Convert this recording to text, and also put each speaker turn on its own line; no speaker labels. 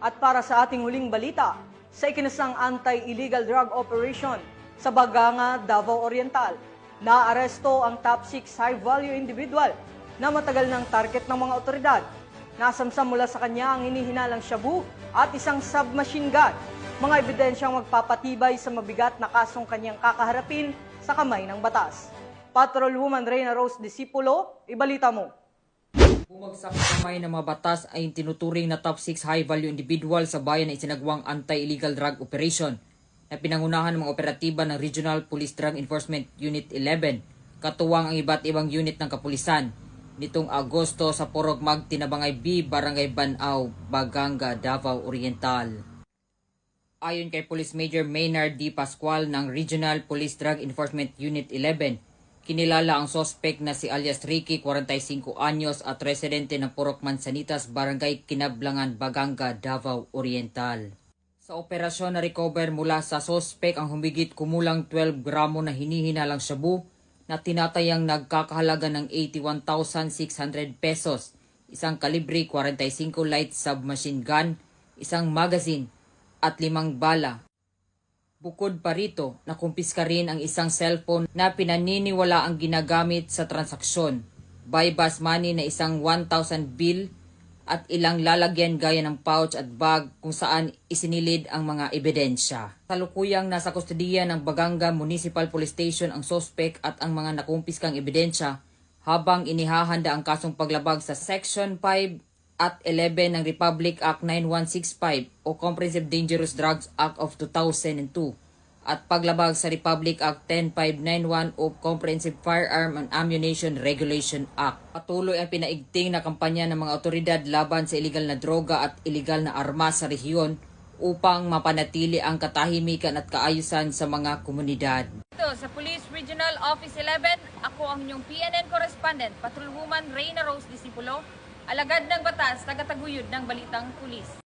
At para sa ating huling balita, sa ikinasang anti-illegal drug operation sa Baganga, Davao Oriental, naaresto ang top 6 high-value individual na matagal ng target ng mga otoridad. Nasamsam mula sa kanya ang hinihinalang shabu at isang submachine gun, mga ebidensyang magpapatibay sa mabigat na kasong kanyang kakaharapin sa kamay ng batas. Patrolwoman Reyna Rose Disipulo, ibalita mo.
Bumagsak sa kamay ng mga batas ay tinuturing na top 6 high-value individual sa bayan na isinagawang anti-illegal drug operation na pinangunahan ng mga operatiba ng Regional Police Drug Enforcement Unit 11, katuwang ang iba't ibang unit ng kapulisan nitong Agosto sa Porogmag, Tinabangay B, Barangay Banao, Baganga, Davao Oriental. Ayon kay Police Major Maynard D. Pascual ng Regional Police Drug Enforcement Unit 11, kinilala ang sospek na si alias Ricky, 45 anyos at residente ng Purok Mansanitas, Barangay Kinablangan, Baganga, Davao Oriental. Sa operasyon na recover mula sa sospek ang humigit kumulang 12 gramo na hinihinalang shabu na tinatayang nagkakahalaga ng 81,600 pesos, isang kalibre 45 light submachine gun, isang magazine at 5 bala. Bukod pa rito, nakumpiska rin ang isang cellphone na pinaniniwala ang ginagamit sa transaksyon, buy-bus money na isang 1,000 bill at ilang lalagyan gaya ng pouch at bag kung saan isinilid ang mga ebidensya. Salukuyang nasa kustodiya ng Baganga Municipal Police Station ang sospek at ang mga nakumpiskang ebidensya habang inihahanda ang kasong paglabag sa Section 5 at 11 ng Republic Act 9165 o Comprehensive Dangerous Drugs Act of 2002 at paglabag sa Republic Act 10591 o Comprehensive Firearm and Ammunition Regulation Act. Patuloy ang pinaigting na kampanya ng mga otoridad laban sa iligal na droga at iligal na armas sa rehiyon upang mapanatili ang katahimikan at kaayusan sa mga komunidad.
Ito sa Police Regional Office 11, ako ang inyong PNN correspondent, Patrolwoman Reyna Rose Disipulo, alagad ng batas, tagataguyod ng balitang pulis.